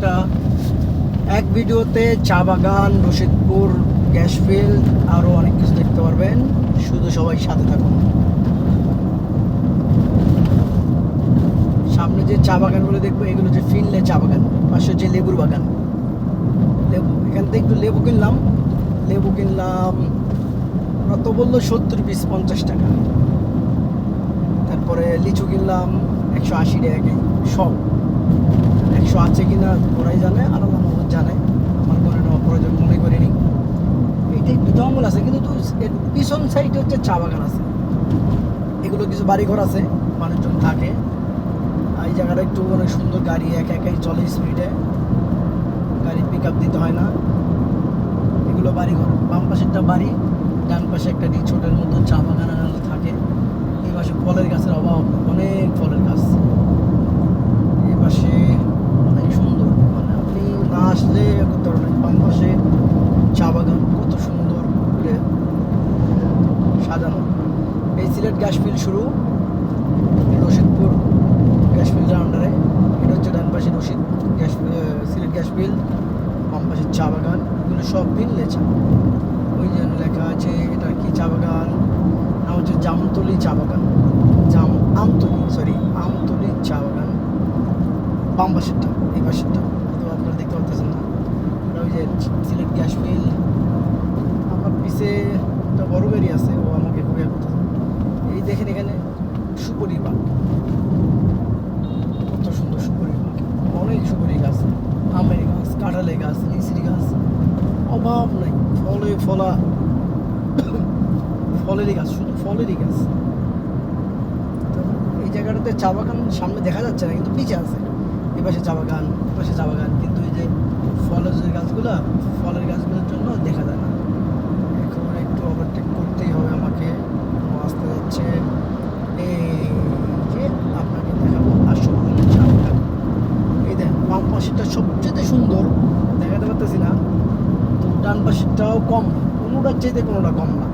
একটা এক ভিডিওতে চা বাগান, রশিদপুর গ্যাস ফিল্ড, আরও অনেক কিছু দেখতে পারবেন। শুধু সবাই সাথে থাকুন। সামনে যে চা বাগানগুলো দেখবো, এগুলো যে ফিনলে চা বাগান, পাশে হচ্ছে লেবুর বাগান। লেবু, এখান থেকে একটু লেবু কিনলাম। কত বললো, 70 পিস 50 টাকা। তারপরে লিচু কিনলাম 180 টাকা সব। 100 আছে কিনা ওরাই জানে, আর আল্লাহ মাহমুদ জানে, আমার মনে নেওয়া প্রয়োজন মনে করিনি। এইটা একটু জঙ্গল আছে, কিন্তু এর পিছন সাইডে হচ্ছে চা বাগান আছে। এগুলো কিছু বাড়িঘর আছে, মানুষজন থাকে। আর এই জায়গাটা একটু অনেক সুন্দর, গাড়ি একাই চলে স্পিডে, গাড়ি পিক আপ দিতে হয় না। এগুলো বাড়িঘর, বাম পাশে একটা বাড়ি, ডান পাশে একটা ছোটের মতো চা বাগান থাকে। এই পাশে ফলের গাছের অভাব, অনেক ফলের গাছ। এই পাশে অনেক সুন্দর, মানে আপনি না আসলে করতে পারবেন। বাম পাশে চা বাগান কত সুন্দর করে সাজানো। এই সিলেট গ্যাস ফিল্ড শুরু, রশিদপুর গ্যাস ফিল্ডের আন্ডারে। এটা হচ্ছে ডান পাশে সিলেট গ্যাস ফিল্ড, বাম পাশে চা বাগান। এগুলো সব মিললে চা। ওই জন্য লেখা আছে এটা কি চা বাগান, নাম হচ্ছে আমতলি চা বাগান। আমতলি চা বাগান। বাম পাশেরটা, এই পাশেরটা তো আপনারা দেখতে পাচ্ছেন না। ওই যে সিলেট গ্যাস ফিল্ড। আমার পিছে একটা বড় গাড়ি আছে, ও আমাকে খুবই করতেছে। এই দেখেন এখানে সুপারি বাগ, কত সুন্দর সুপারি বাগ। অনেক সুপারি গাছ, আমের গাছ, কাঁঠালের গাছ, লিচুর গাছ, অভাব নাই। ফলেরই গাছ, শুধু ফলেরই গাছ। তো এই জায়গাটাতে চা বাগান সামনে দেখা যাচ্ছে না, কিন্তু পিছে আছে। এই পাশে চা বাগান, এই পাশে চা বাগান, কিন্তু এই যে ফলের গাছগুলোর জন্য দেখা যায় না। এখন একটু ওভারটেক করতেই হবে আমাকে, আসতে যাচ্ছে। এই যে আপনাকে দেখাবো আসল চা বাগান। এই দেখ, বাম পাশেরটা সবচেয়ে সুন্দর, দেখাতে পারতেছি না। তো ডান পাশেরটাও কম না, কোনোটার চাইতে কোনোটা কম না।